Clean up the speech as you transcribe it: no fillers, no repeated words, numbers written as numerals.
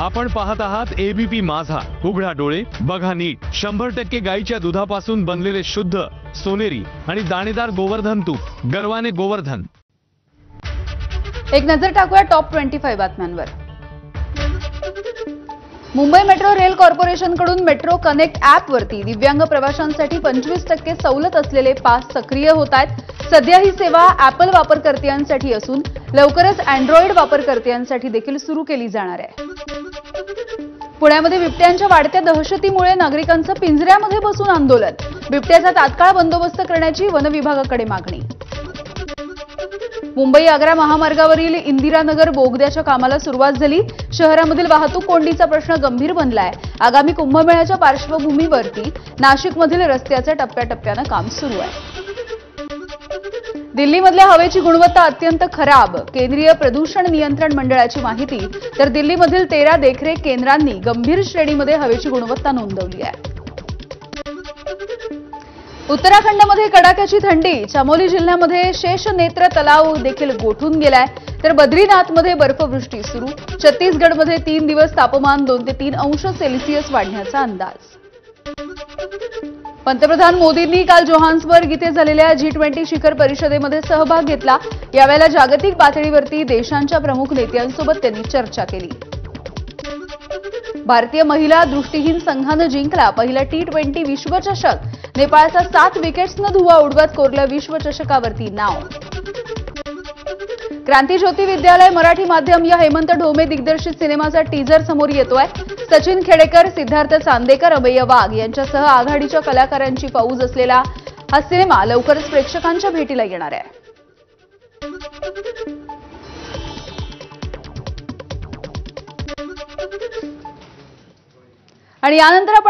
आपण पाहत आहात एबीपी माझा। उघडा डोळे बघा नीट। 100% गाईच्या दुधापासून बनलेले शुद्ध सोनेरी आणि दाणेदार गोवर्धन तूप। गर्वाने गोवर्धन। एक नजर टाकूया टॉप 25 बातम्यांवर। मुंबई मेट्रो रेल कॉर्पोरेशनकडून मेट्रो कनेक्ट ॲप वरती दिव्यांग प्रवाशांसाठी 25% सवलत असलेले पास सक्रिय होत आहेत। सध्या ही सेवा ॲपल वापरकर्त्यांसाठी असून लवकरच अँड्रॉइड वापरकर्त्यांसाठी देखील सुरू केली जाणार आहे। पुण्यामध्ये बिबट्यांच्या वाढत्या दहशतीमुळे नागरिकांचं पिंजऱ्यामध्ये बसून आंदोलन। बिबट्याचा तात्काळ बंदोबस्त करण्याची वन विभागाकडे मागणी। मुंबई आग्रा महामार्गावरील इंदिरानगर बोगद्याच्या कामाला सुरुवात झाली। शहरामधील वाहतूक कोंडीचा प्रश्न गंभीर बनलाय। आगामी कुंभमेळ्याच्या पार्श्वभूमीवरती नाशिकमधील रस्त्याचे टप्प्याटप्प्याने काम सुरू आहे। दिल्लीमधल्या हवेची गुणवत्ता अत्यंत खराब। केंद्रीय प्रदूषण नियंत्रण मंडळाची माहिती। तर दिल्लीमधील 13 देखरेख केंद्रांनी गंभीर श्रेणीमध्ये हवेची गुणवत्ता नोंदवली आहे। उत्तराखंडमध्ये कडाक्याची थंडी। चमोली जिल्ह्यामध्ये शेषनेत्र तलाव देखील गोठून गेलाय। तर बद्रीनाथमध्ये बर्फवृष्टी सुरू। छत्तीसगडमध्ये 3 दिवस तापमान 2 ते 3 अंश सेल्सिअस वाढण्याचा अंदाज। पंतप्रधान मोदींनी काल जोहान्सबर्ग इथे झालेल्या G20 शिखर परिषदेमध्ये सहभाग घेतला। यावेळेला जागतिक पातळीवरती देशांच्या प्रमुख नेत्यांसोबत त्यांनी चर्चा केली। भारतीय महिला दृष्टिहीन संघानं जिंकला पहिला T20 विश्वचषक। नेपाळचा 7 विकेट्सनं धुव्वा उडवत कोरलं विश्वचषकावरती नाव। क्रांतिज्योती विद्यालय मराठी माध्यम या हेमंत ढोमे दिग्दर्शित सिनेमाचा टीजर समोर येतोय। सचिन खेडेकर, सिद्धार्थ चांदेकर, अभय वाघ यांच्यासह आघाडीच्या कलाकारांची फौज असलेला हा सिनेमा लवकरच प्रेक्षकांच्या भेटीला येणार आहे। आणि यानंतर आपण